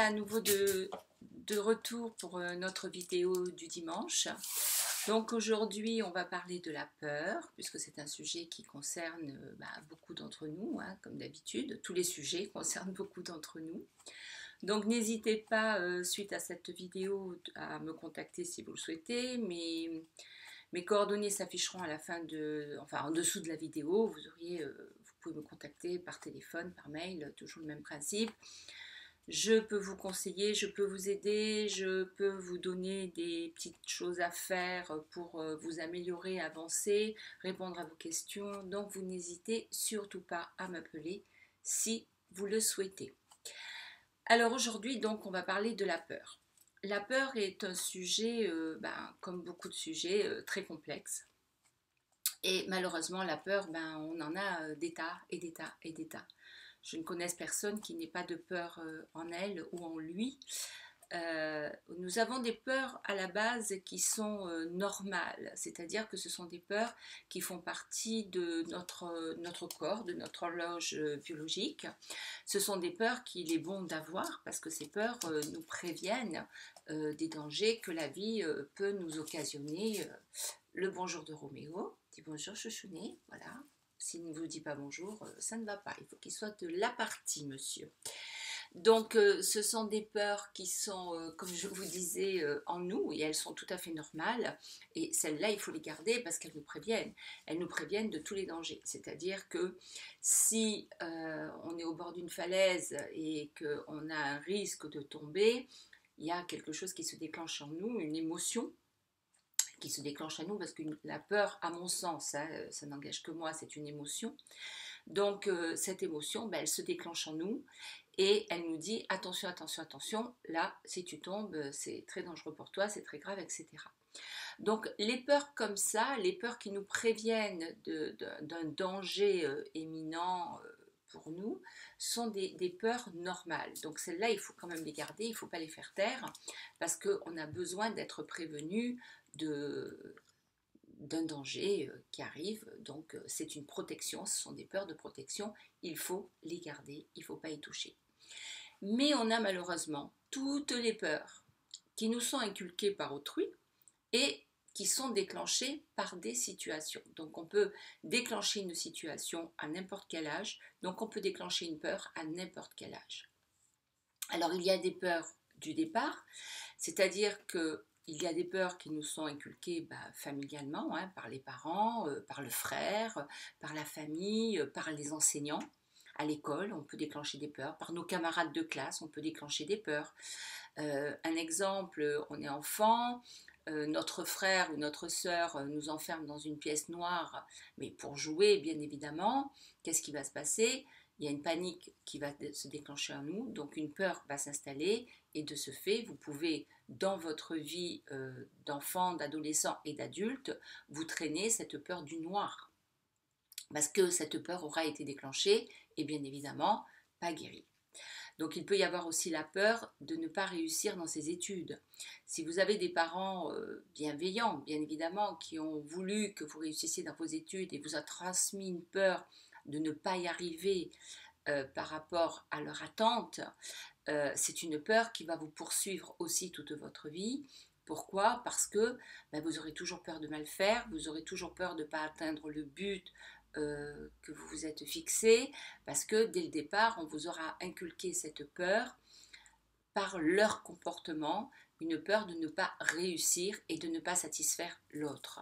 voilà à nouveau de retour pour notre vidéo du dimanche. Donc aujourd'hui on va parler de la peur, puisque c'est un sujet qui concerne beaucoup d'entre nous, hein, comme d'habitude. Tous les sujets concernent beaucoup d'entre nous. Donc n'hésitez pas, suite à cette vidéo, à me contacter si vous le souhaitez. Mes coordonnées s'afficheront à la fin en dessous de la vidéo. Vous pouvez me contacter par téléphone, par mail, toujours le même principe. Je peux vous conseiller, je peux vous aider, je peux vous donner des petites choses à faire pour vous améliorer, avancer, répondre à vos questions. Donc vous n'hésitez surtout pas à m'appeler si vous le souhaitez. Alors aujourd'hui, donc, on va parler de la peur. La peur est un sujet, comme beaucoup de sujets, très complexe. Et malheureusement, la peur, on en a des tas et des tas et des tas. Je ne connais personne qui n'ait pas de peur en elle ou en lui. Nous avons des peurs à la base qui sont normales, c'est-à-dire que ce sont des peurs qui font partie de notre corps, de notre horloge biologique. Ce sont des peurs qu'il est bon d'avoir parce que ces peurs nous préviennent des dangers que la vie peut nous occasionner. Le bonjour de Roméo, dit bonjour chouchounet, voilà. S'il ne vous dit pas bonjour, ça ne va pas, il faut qu'il soit de la partie, monsieur. Donc ce sont des peurs qui sont, comme je vous disais, en nous, et elles sont tout à fait normales, et celles-là il faut les garder parce qu'elles nous préviennent. Elles nous préviennent de tous les dangers, c'est-à-dire que si on est au bord d'une falaise et qu'on a un risque de tomber, il y a quelque chose qui se déclenche en nous, une émotion qui se déclenche à nous, parce que la peur, à mon sens, hein, ça n'engage que moi, c'est une émotion. Donc cette émotion, elle se déclenche en nous et elle nous dit attention, attention, attention, là si tu tombes c'est très dangereux pour toi, c'est très grave, etc. Donc les peurs comme ça, les peurs qui nous préviennent d'un danger éminent pour nous, sont des peurs normales. Donc celles-là, il faut quand même les garder, il ne faut pas les faire taire, parce qu'on a besoin d'être prévenu d'un danger qui arrive, donc c'est une protection, ce sont des peurs de protection, il faut les garder, il ne faut pas y toucher. Mais on a malheureusement toutes les peurs qui nous sont inculquées par autrui et qui sont déclenchées par des situations. Donc on peut déclencher une situation à n'importe quel âge, donc on peut déclencher une peur à n'importe quel âge. Alors il y a des peurs du départ, c'est-à-dire que il y a des peurs qui nous sont inculquées familialement, hein, par les parents, par le frère, par la famille, par les enseignants. À l'école, on peut déclencher des peurs. Par nos camarades de classe, on peut déclencher des peurs. Un exemple, on est enfant, notre frère ou notre sœur nous enferme dans une pièce noire, mais pour jouer, bien évidemment, qu'est-ce qui va se passer ? Il y a une panique qui va se déclencher en nous, donc une peur va s'installer, et de ce fait, vous pouvez, dans votre vie d'enfant, d'adolescent et d'adulte, vous traîner cette peur du noir, parce que cette peur aura été déclenchée, et bien évidemment, pas guérie. Donc il peut y avoir aussi la peur de ne pas réussir dans ses études. Si vous avez des parents bienveillants, bien évidemment, qui ont voulu que vous réussissiez dans vos études et vous a transmis une peur de ne pas y arriver par rapport à leur attente, c'est une peur qui va vous poursuivre aussi toute votre vie. Pourquoi ? Parce que vous aurez toujours peur de mal faire, vous aurez toujours peur de ne pas atteindre le but que vous vous êtes fixé, parce que dès le départ, on vous aura inculqué cette peur par leur comportement, une peur de ne pas réussir et de ne pas satisfaire l'autre.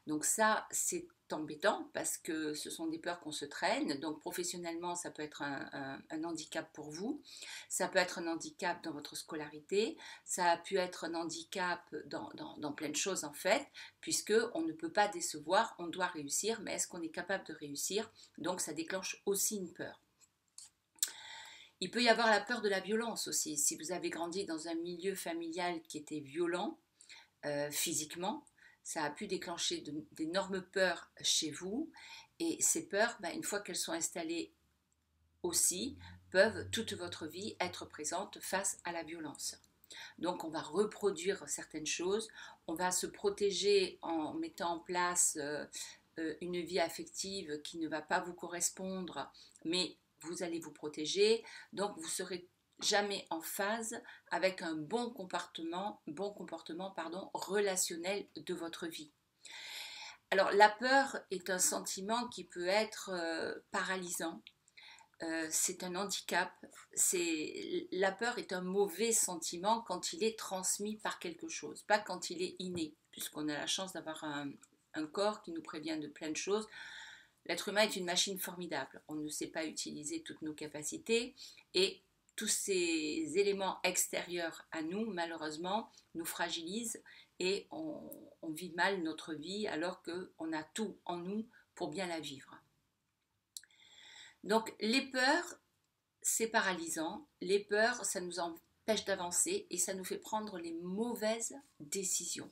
Donc ça, c'est embêtant parce que ce sont des peurs qu'on se traîne. Donc professionnellement, ça peut être un handicap pour vous, ça peut être un handicap dans votre scolarité, ça a pu être un handicap dans plein de choses en fait, puisque on ne peut pas décevoir, on doit réussir, mais est-ce qu'on est capable de réussir? Donc ça déclenche aussi une peur. Il peut y avoir la peur de la violence aussi. Si vous avez grandi dans un milieu familial qui était violent physiquement, ça a pu déclencher d'énormes peurs chez vous. Et ces peurs, une fois qu'elles sont installées aussi, peuvent toute votre vie être présentes face à la violence. Donc on va reproduire certaines choses, on va se protéger en mettant en place une vie affective qui ne va pas vous correspondre, mais vous allez vous protéger, donc vous serez jamais en phase avec un bon comportement relationnel de votre vie. Alors la peur est un sentiment qui peut être paralysant. C'est un handicap. La peur est un mauvais sentiment quand il est transmis par quelque chose, pas quand il est inné, puisqu'on a la chance d'avoir un corps qui nous prévient de plein de choses. L'être humain est une machine formidable. On ne sait pas utiliser toutes nos capacités et tous ces éléments extérieurs à nous, malheureusement, nous fragilisent et on vit mal notre vie alors qu'on a tout en nous pour bien la vivre. Donc les peurs, c'est paralysant. Les peurs, ça nous empêche d'avancer et ça nous fait prendre les mauvaises décisions.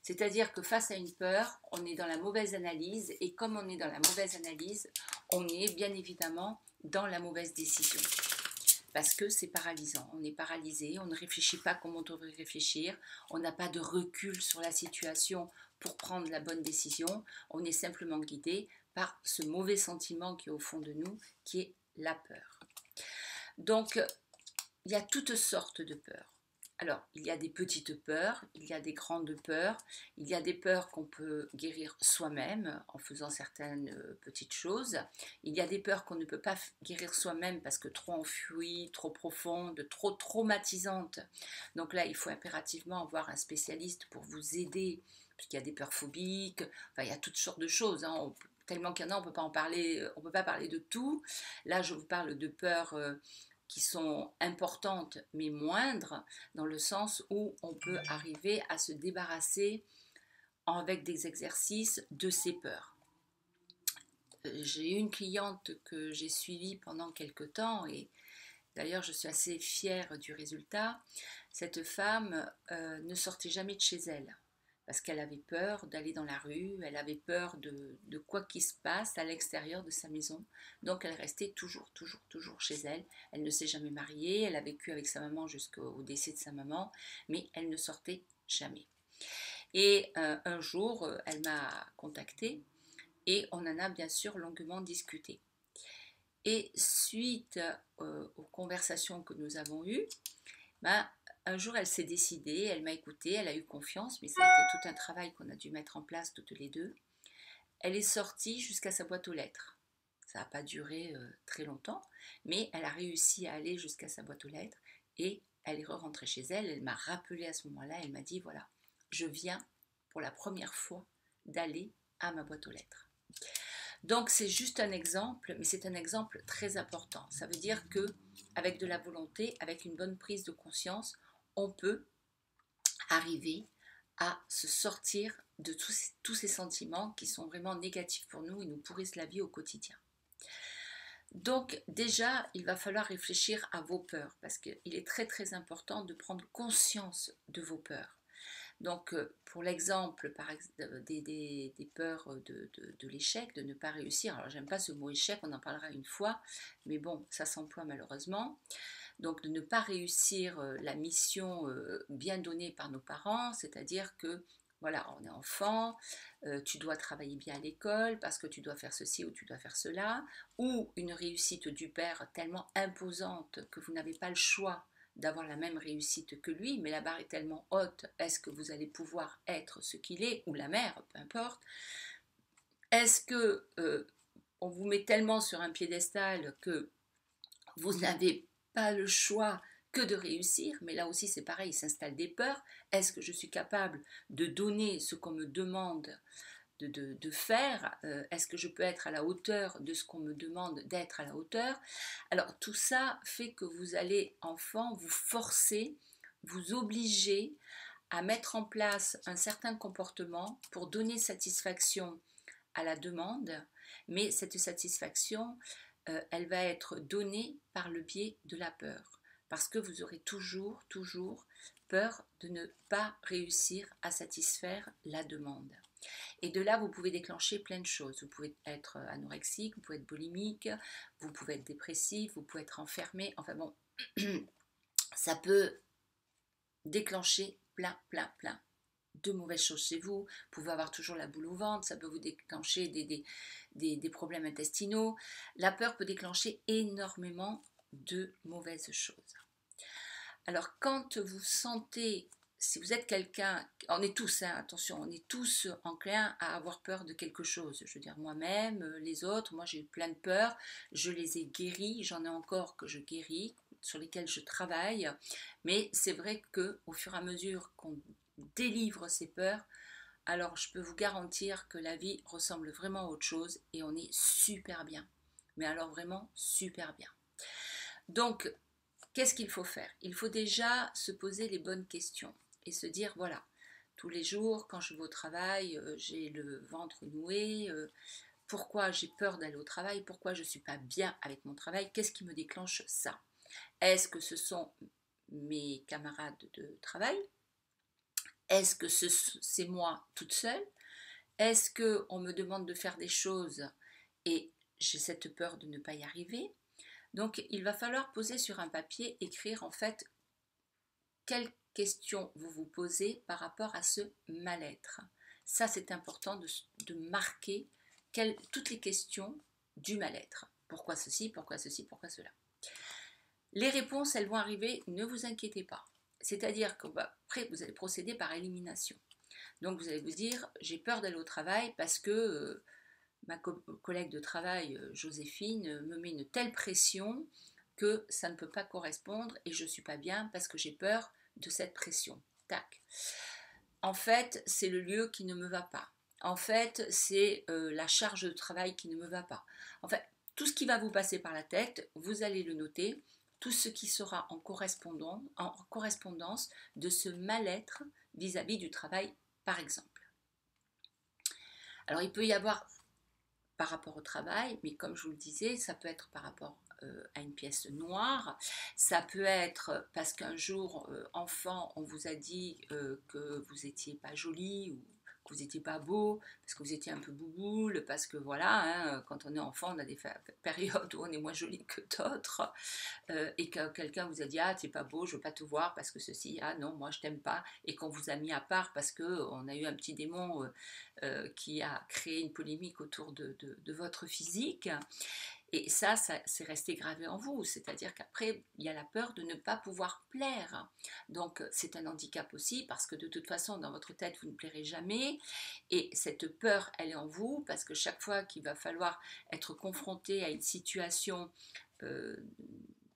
C'est-à-dire que face à une peur, on est dans la mauvaise analyse et comme on est dans la mauvaise analyse, on est bien évidemment dans la mauvaise décision. Parce que c'est paralysant, on est paralysé, on ne réfléchit pas comme on devrait réfléchir, on n'a pas de recul sur la situation pour prendre la bonne décision, on est simplement guidé par ce mauvais sentiment qui est au fond de nous, qui est la peur. Donc, il y a toutes sortes de peurs. Alors, il y a des petites peurs, il y a des grandes peurs, il y a des peurs qu'on peut guérir soi-même en faisant certaines petites choses. Il y a des peurs qu'on ne peut pas guérir soi-même parce que trop enfouies, trop profondes, trop traumatisantes. Donc là, il faut impérativement avoir un spécialiste pour vous aider, puisqu'il y a des peurs phobiques, enfin, il y a toutes sortes de choses. Tellement qu'il y en a, on ne peut pas en parler, on peut pas parler de tout. Là, je vous parle de peurs qui sont importantes mais moindres, dans le sens où on peut arriver à se débarrasser avec des exercices de ces peurs. J'ai une cliente que j'ai suivie pendant quelques temps et d'ailleurs je suis assez fière du résultat. Cette femme ne sortait jamais de chez elle parce qu'elle avait peur d'aller dans la rue, elle avait peur de quoi qu'il se passe à l'extérieur de sa maison. Donc elle restait toujours chez elle. Elle ne s'est jamais mariée, elle a vécu avec sa maman jusqu'au décès de sa maman, mais elle ne sortait jamais. Et un jour, elle m'a contactée et on en a bien sûr longuement discuté. Et suite aux conversations que nous avons eues, un jour, elle s'est décidée, elle m'a écoutée, elle a eu confiance, mais ça a été tout un travail qu'on a dû mettre en place toutes les deux. Elle est sortie jusqu'à sa boîte aux lettres. Ça n'a pas duré très longtemps, mais elle a réussi à aller jusqu'à sa boîte aux lettres et elle est rentrée chez elle. Elle m'a rappelé à ce moment-là, elle m'a dit, voilà, je viens pour la première fois d'aller à ma boîte aux lettres. Donc c'est juste un exemple, mais c'est un exemple très important. Ça veut dire que avec de la volonté, avec une bonne prise de conscience, on peut arriver à se sortir de tous ces sentiments qui sont vraiment négatifs pour nous et nous pourrissent la vie au quotidien. Donc déjà, il va falloir réfléchir à vos peurs parce qu'il est très important de prendre conscience de vos peurs. Donc pour l'exemple des peurs de l'échec, de ne pas réussir, alors j'aime pas ce mot échec, on en parlera une fois, mais bon, ça s'emploie malheureusement. Donc de ne pas réussir la mission bien donnée par nos parents, c'est-à-dire que voilà, on est enfant, tu dois travailler bien à l'école parce que tu dois faire ceci ou tu dois faire cela, ou une réussite du père tellement imposante que vous n'avez pas le choix d'avoir la même réussite que lui, mais la barre est tellement haute, est-ce que vous allez pouvoir être ce qu'il est, ou la mère, peu importe. Est-ce que on vous met tellement sur un piédestal que vous n'avez pas le choix que de réussir, mais là aussi c'est pareil, il s'installe des peurs. Est-ce que je suis capable de donner ce qu'on me demande de faire? Est-ce que je peux être à la hauteur de ce qu'on me demande d'être à la hauteur? Alors tout ça fait que vous allez, enfant, vous forcer, vous obliger à mettre en place un certain comportement pour donner satisfaction à la demande, mais cette satisfaction, elle va être donnée par le biais de la peur. Parce que vous aurez toujours peur de ne pas réussir à satisfaire la demande. Et de là, vous pouvez déclencher plein de choses. Vous pouvez être anorexique, vous pouvez être boulimique, vous pouvez être dépressif, vous pouvez être enfermé. Enfin bon, ça peut déclencher plein de mauvaises choses chez vous. Vous pouvez avoir toujours la boule au ventre, ça peut vous déclencher des problèmes intestinaux. La peur peut déclencher énormément de mauvaises choses. Alors quand vous sentez, si vous êtes quelqu'un, on est tous, hein, attention, on est tous enclins à avoir peur de quelque chose. Je veux dire moi-même, les autres, moi j'ai eu plein de peurs, je les ai guéries, j'en ai encore que je guéris, sur lesquelles je travaille, mais c'est vrai qu'au fur et à mesure qu'on délivre ces peurs, alors je peux vous garantir que la vie ressemble vraiment à autre chose et on est super bien. Mais alors vraiment super bien. Donc, qu'est-ce qu'il faut faire? Il faut déjà se poser les bonnes questions et se dire, voilà, tous les jours, quand je vais au travail, j'ai le ventre noué, pourquoi j'ai peur d'aller au travail, pourquoi je ne suis pas bien avec mon travail, qu'est-ce qui me déclenche ça? Est-ce que ce sont mes camarades de travail? Est-ce que c'est moi toute seule? Est-ce qu'on me demande de faire des choses et j'ai cette peur de ne pas y arriver? Donc il va falloir poser sur un papier, écrire en fait quelles questions vous vous posez par rapport à ce mal-être. Ça c'est important de marquer toutes les questions du mal-être. Pourquoi ceci, pourquoi ceci, pourquoi cela? Les réponses, elles vont arriver, ne vous inquiétez pas. C'est-à-dire qu'après, vous allez procéder par élimination. Donc vous allez vous dire, j'ai peur d'aller au travail parce que ma collègue de travail, Joséphine, me met une telle pression que ça ne peut pas correspondre et je ne suis pas bien parce que j'ai peur de cette pression. Tac. En fait, c'est le lieu qui ne me va pas. En fait, c'est la charge de travail qui ne me va pas. En fait, tout ce qui va vous passer par la tête, vous allez le noter. Tout ce qui sera en correspondance de ce mal-être vis-à-vis du travail, par exemple. Alors, il peut y avoir par rapport au travail, mais comme je vous le disais, ça peut être par rapport à une pièce noire, ça peut être parce qu'un jour, enfant, on vous a dit que vous n'étiez pas jolie ou que vous n'étiez pas beau, parce que vous étiez un peu bouboule, parce que voilà, hein, quand on est enfant, on a des périodes où on est moins jolie que d'autres, et que quelqu'un vous a dit ah t'es pas beau, je veux pas te voir parce que ceci, ah non moi je t'aime pas, et qu'on vous a mis à part parce que on a eu un petit démon qui a créé une polémique autour de votre physique. Et ça c'est resté gravé en vous, c'est-à-dire qu'après, il y a la peur de ne pas pouvoir plaire. Donc c'est un handicap aussi, parce que de toute façon, dans votre tête, vous ne plairez jamais. Et cette peur, elle est en vous, parce que chaque fois qu'il va falloir être confronté à une situation de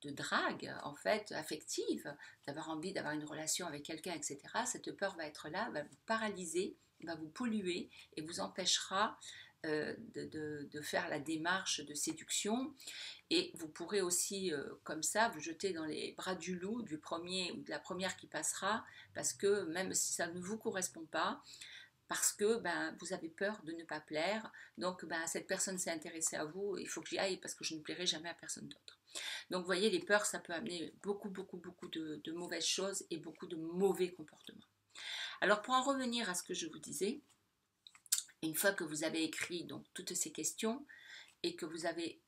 drague, en fait, affective, d'avoir envie d'avoir une relation avec quelqu'un, etc., cette peur va être là, va vous paralyser, va vous polluer et vous empêchera de faire la démarche de séduction. Et vous pourrez aussi, comme ça, vous jeter dans les bras du loup, du premier ou de la première qui passera, parce que même si ça ne vous correspond pas, parce que vous avez peur de ne pas plaire, donc cette personne s'est intéressée à vous, il faut que j'y aille parce que je ne plairai jamais à personne d'autre. Donc vous voyez, les peurs, ça peut amener beaucoup de mauvaises choses et beaucoup de mauvais comportements. Alors pour en revenir à ce que je vous disais, une fois que vous avez écrit donc toutes ces questions et que vous avez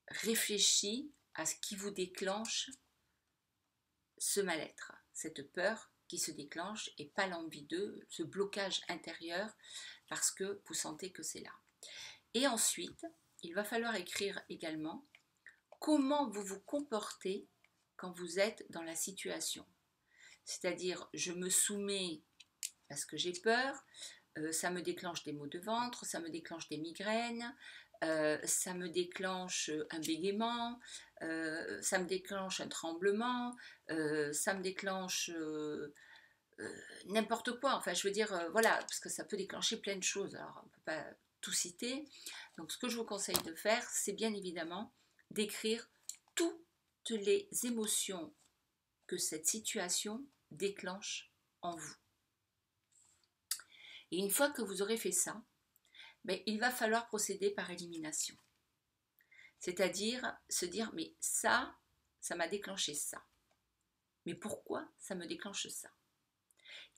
réfléchi à ce qui vous déclenche ce mal-être, cette peur qui se déclenche et pas l'envie de, ce blocage intérieur parce que vous sentez que c'est là. Et ensuite, il va falloir écrire également comment vous vous comportez quand vous êtes dans la situation. C'est-à-dire, je me soumets parce que j'ai peur, ça me déclenche des maux de ventre, ça me déclenche des migraines, ça me déclenche un bégaiement, ça me déclenche un tremblement, ça me déclenche n'importe quoi. Enfin, je veux dire, voilà, parce que ça peut déclencher plein de choses. Alors, on ne peut pas tout citer. Donc, ce que je vous conseille de faire, c'est bien évidemment d'écrire toutes les émotions que cette situation déclenche en vous. Et une fois que vous aurez fait ça, il va falloir procéder par élimination. C'est-à-dire se dire, mais ça m'a déclenché ça. Mais pourquoi ça me déclenche ça?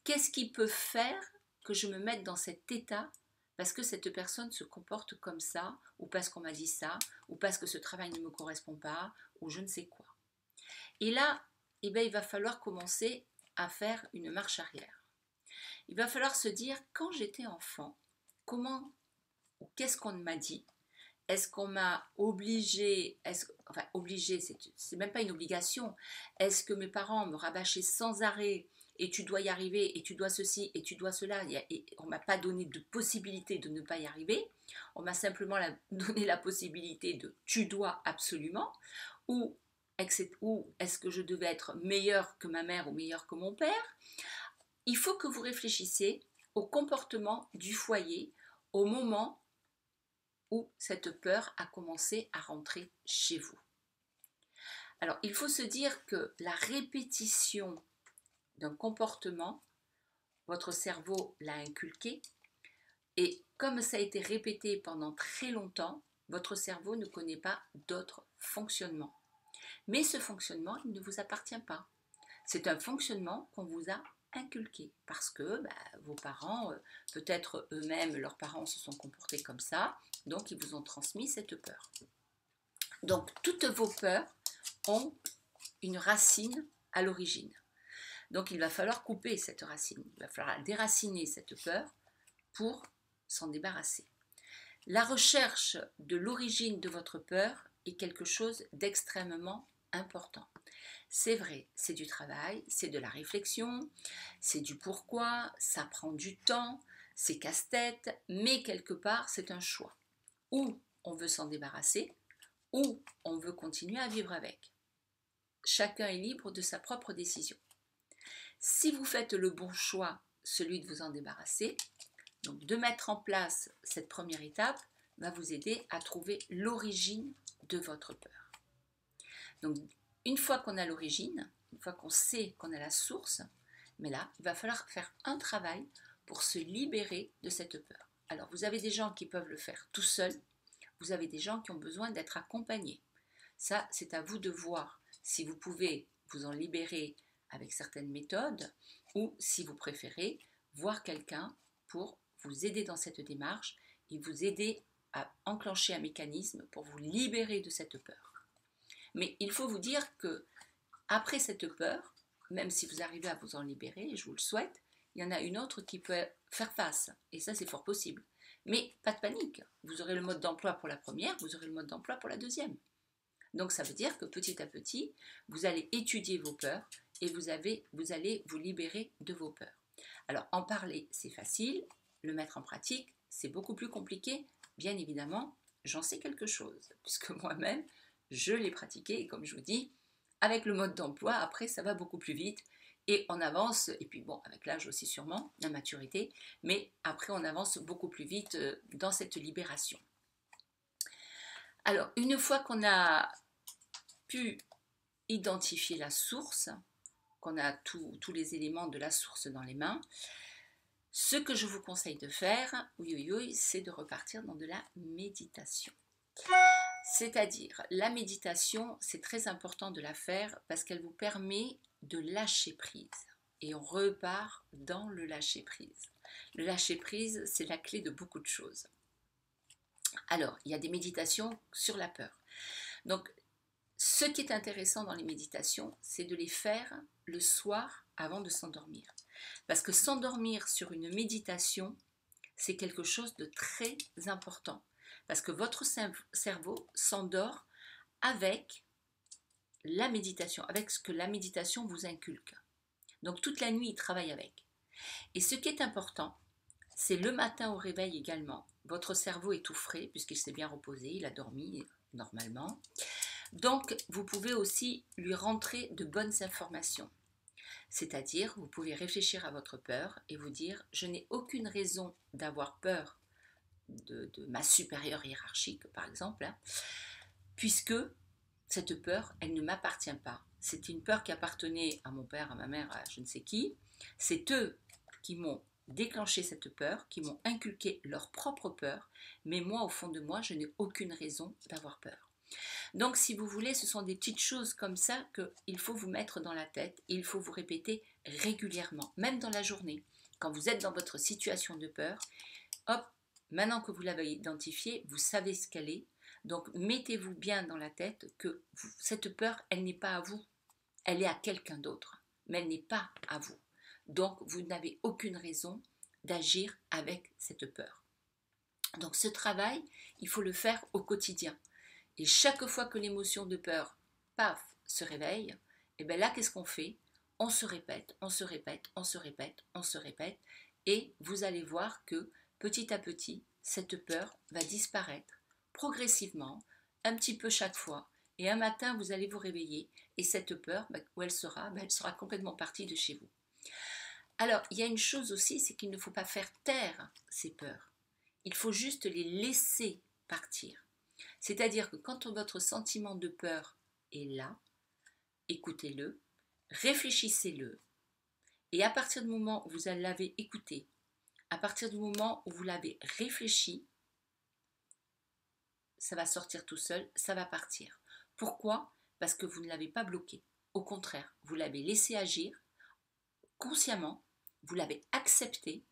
Qu'est-ce qui peut faire que je me mette dans cet état parce que cette personne se comporte comme ça, ou parce qu'on m'a dit ça, ou parce que ce travail ne me correspond pas, ou je ne sais quoi. Et là, il va falloir commencer à faire une marche arrière. Il va falloir se dire, quand j'étais enfant, comment ou qu'est-ce qu'on m'a dit? Est-ce qu'on m'a obligé, enfin obligé, c'est même pas une obligation. Est-ce que mes parents me rabâchaient sans arrêt et tu dois y arriver et tu dois ceci et tu dois cela et on m'a pas donné de possibilité de ne pas y arriver. On m'a simplement donné la possibilité de tu dois absolument ou est-ce que je devais être meilleure que ma mère ou meilleure que mon père. Il faut que vous réfléchissiez au comportement du foyer au moment où cette peur a commencé à rentrer chez vous. Alors, il faut se dire que la répétition d'un comportement, votre cerveau l'a inculqué, et comme ça a été répété pendant très longtemps, votre cerveau ne connaît pas d'autres fonctionnements. Mais ce fonctionnement, il ne vous appartient pas. C'est un fonctionnement qu'on vous a inculqué parce que vos parents, peut-être eux-mêmes, leurs parents se sont comportés comme ça, donc ils vous ont transmis cette peur. Donc toutes vos peurs ont une racine à l'origine. Donc il va falloir couper cette racine, il va falloir déraciner cette peur pour s'en débarrasser. La recherche de l'origine de votre peur est quelque chose d'extrêmement important. C'est vrai, c'est du travail, c'est de la réflexion, c'est du pourquoi, ça prend du temps, c'est casse-tête, mais quelque part c'est un choix. Ou on veut s'en débarrasser, ou on veut continuer à vivre avec. Chacun est libre de sa propre décision. Si vous faites le bon choix, celui de vous en débarrasser, donc de mettre en place cette première étape, va vous aider à trouver l'origine de votre peur. Donc une fois qu'on a l'origine, une fois qu'on sait qu'on a la source, mais là, il va falloir faire un travail pour se libérer de cette peur. Alors, vous avez des gens qui peuvent le faire tout seuls, vous avez des gens qui ont besoin d'être accompagnés. Ça, c'est à vous de voir si vous pouvez vous en libérer avec certaines méthodes ou si vous préférez voir quelqu'un pour vous aider dans cette démarche et vous aider à enclencher un mécanisme pour vous libérer de cette peur. Mais il faut vous dire que après cette peur, même si vous arrivez à vous en libérer, et je vous le souhaite, il y en a une autre qui peut faire face. Et ça, c'est fort possible. Mais pas de panique. Vous aurez le mode d'emploi pour la première, vous aurez le mode d'emploi pour la deuxième. Donc ça veut dire que petit à petit, vous allez étudier vos peurs et vous allez vous libérer de vos peurs. Alors en parler, c'est facile. Le mettre en pratique, c'est beaucoup plus compliqué. Bien évidemment, j'en sais quelque chose, puisque moi-même, je l'ai pratiqué et comme je vous dis, avec le mode d'emploi, après ça va beaucoup plus vite et on avance, et puis bon, avec l'âge aussi sûrement, la maturité, mais après on avance beaucoup plus vite dans cette libération. Alors, une fois qu'on a pu identifier la source, qu'on a tous les éléments de la source dans les mains, ce que je vous conseille de faire, c'est de repartir dans de la méditation. C'est-à-dire, la méditation, c'est très important de la faire parce qu'elle vous permet de lâcher prise. Et on repart dans le lâcher prise. Le lâcher prise, c'est la clé de beaucoup de choses. Alors, il y a des méditations sur la peur. Donc, ce qui est intéressant dans les méditations, c'est de les faire le soir avant de s'endormir. Parce que s'endormir sur une méditation, c'est quelque chose de très important. Parce que votre cerveau s'endort avec la méditation, avec ce que la méditation vous inculque. Donc toute la nuit, il travaille avec. Et ce qui est important, c'est le matin au réveil également. Votre cerveau est tout frais puisqu'il s'est bien reposé, il a dormi normalement. Donc vous pouvez aussi lui rentrer de bonnes informations. C'est-à-dire, vous pouvez réfléchir à votre peur et vous dire « je n'ai aucune raison d'avoir peur de ma supérieure hiérarchique, par exemple, puisque cette peur, elle ne m'appartient pas. C'est une peur qui appartenait à mon père, à ma mère, à je ne sais qui. C'est eux qui m'ont déclenché cette peur, qui m'ont inculqué leur propre peur, mais moi, au fond de moi, je n'ai aucune raison d'avoir peur. » Donc, si vous voulez, ce sont des petites choses comme ça qu'il faut vous mettre dans la tête et il faut vous répéter régulièrement, même dans la journée. Quand vous êtes dans votre situation de peur, hop, maintenant que vous l'avez identifiée, vous savez ce qu'elle est. Donc, mettez-vous bien dans la tête que cette peur, elle n'est pas à vous. Elle est à quelqu'un d'autre, mais elle n'est pas à vous. Donc, vous n'avez aucune raison d'agir avec cette peur. Donc ce travail, il faut le faire au quotidien. Et chaque fois que l'émotion de peur, paf, se réveille, et bien là, qu'est-ce qu'on fait? On se répète, on se répète, on se répète, on se répète. Et vous allez voir que petit à petit, cette peur va disparaître progressivement, un petit peu chaque fois. Et un matin, vous allez vous réveiller et cette peur, où elle sera? Elle sera complètement partie de chez vous. Alors, il y a une chose aussi, c'est qu'il ne faut pas faire taire ces peurs. Il faut juste les laisser partir. C'est-à-dire que quand votre sentiment de peur est là, écoutez-le, réfléchissez-le, et à partir du moment où vous l'avez écouté, à partir du moment où vous l'avez réfléchi, ça va sortir tout seul, ça va partir. Pourquoi? Parce que vous ne l'avez pas bloqué. Au contraire, vous l'avez laissé agir consciemment, vous l'avez accepté,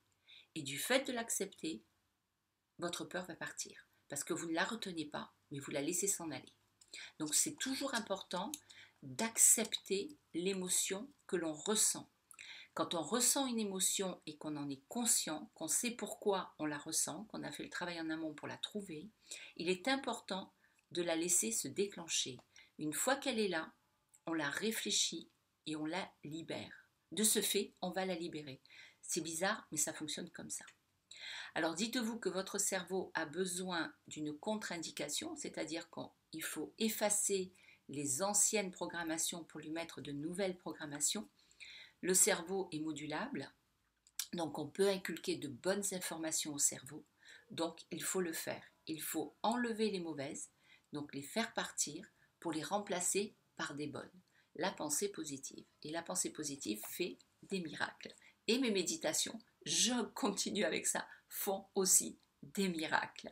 et du fait de l'accepter, votre peur va partir. Parce que vous ne la retenez pas, mais vous la laissez s'en aller. Donc c'est toujours important d'accepter l'émotion que l'on ressent. Quand on ressent une émotion et qu'on en est conscient, qu'on sait pourquoi on la ressent, qu'on a fait le travail en amont pour la trouver, il est important de la laisser se déclencher. Une fois qu'elle est là, on la réfléchit et on la libère. De ce fait, on va la libérer. C'est bizarre, mais ça fonctionne comme ça. Alors dites-vous que votre cerveau a besoin d'une contre-indication, c'est-à-dire qu'il faut effacer les anciennes programmations pour lui mettre de nouvelles programmations. Le cerveau est modulable, donc on peut inculquer de bonnes informations au cerveau, donc il faut le faire. Il faut enlever les mauvaises, donc les faire partir pour les remplacer par des bonnes. La pensée positive. Et la pensée positive fait des miracles. Et mes méditations, je continue avec ça, font aussi des miracles.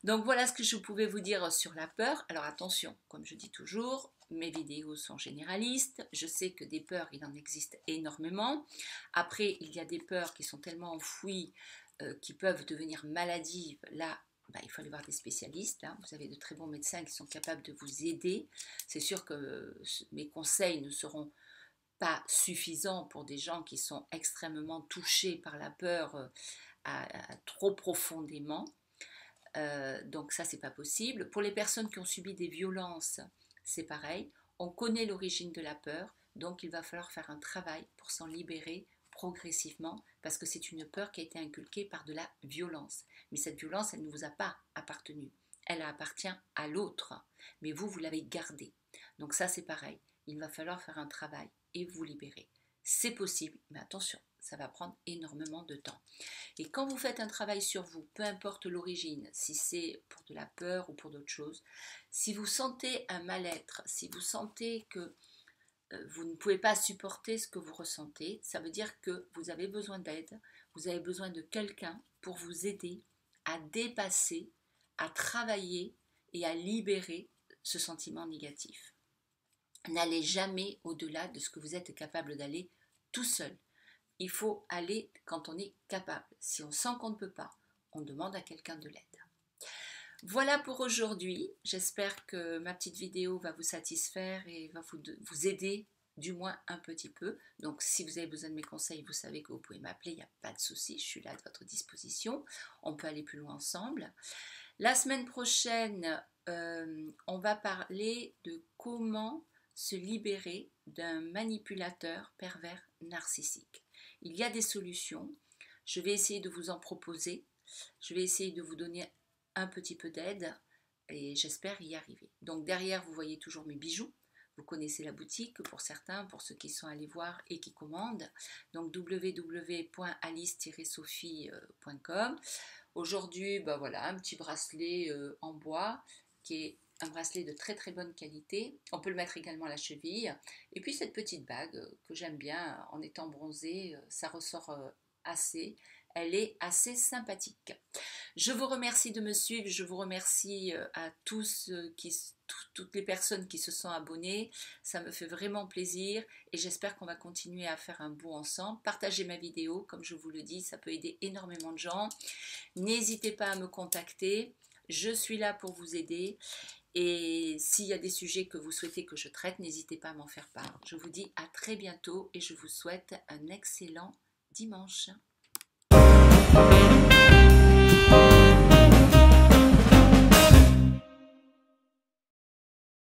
Donc voilà ce que je pouvais vous dire sur la peur. Alors attention, comme je dis toujours, mes vidéos sont généralistes. Je sais que des peurs, il en existe énormément. Après, il y a des peurs qui sont tellement enfouies qui peuvent devenir maladives. Là, il faut aller voir des spécialistes. Hein. Vous avez de très bons médecins qui sont capables de vous aider. C'est sûr que mes conseils ne seront pas suffisants pour des gens qui sont extrêmement touchés par la peur trop profondément. Donc ça, c'est pas possible. Pour les personnes qui ont subi des violences, c'est pareil. On connaît l'origine de la peur, donc il va falloir faire un travail pour s'en libérer progressivement, parce que c'est une peur qui a été inculquée par de la violence. Mais cette violence, elle ne vous a pas appartenu. Elle appartient à l'autre, mais vous l'avez gardée. Donc ça, c'est pareil. Il va falloir faire un travail et vous libérer. C'est possible, mais attention, ça va prendre énormément de temps. Et quand vous faites un travail sur vous, peu importe l'origine, si c'est pour de la peur ou pour d'autres choses, si vous sentez un mal-être, si vous sentez que vous ne pouvez pas supporter ce que vous ressentez, ça veut dire que vous avez besoin d'aide, vous avez besoin de quelqu'un pour vous aider à dépasser, à travailler et à libérer ce sentiment négatif. N'allez jamais au-delà de ce que vous êtes capable d'aller tout seul. Il faut aller quand on est capable. Si on sent qu'on ne peut pas, on demande à quelqu'un de l'aide. Voilà pour aujourd'hui. J'espère que ma petite vidéo va vous satisfaire et va vous aider du moins un petit peu. Donc si vous avez besoin de mes conseils, vous savez que vous pouvez m'appeler, il n'y a pas de souci, je suis là à votre disposition. On peut aller plus loin ensemble. La semaine prochaine, on va parler de comment se libérer d'un manipulateur pervers narcissique. Il y a des solutions, je vais essayer de vous en proposer, je vais essayer de vous donner un petit peu d'aide et j'espère y arriver. Donc derrière, vous voyez toujours mes bijoux, vous connaissez la boutique pour certains, pour ceux qui sont allés voir et qui commandent, donc www.alice-sophie.com. Aujourd'hui, voilà, un petit bracelet en bois qui est un bracelet de très très bonne qualité. On peut le mettre également à la cheville. Et puis cette petite bague que j'aime bien en étant bronzée, ça ressort assez. Elle est assez sympathique. Je vous remercie de me suivre. Je vous remercie à toutes les personnes qui se sont abonnées. Ça me fait vraiment plaisir et j'espère qu'on va continuer à faire un bout ensemble. Partagez ma vidéo, comme je vous le dis, ça peut aider énormément de gens. N'hésitez pas à me contacter. Je suis là pour vous aider. Et s'il y a des sujets que vous souhaitez que je traite, n'hésitez pas à m'en faire part. Je vous dis à très bientôt et je vous souhaite un excellent dimanche.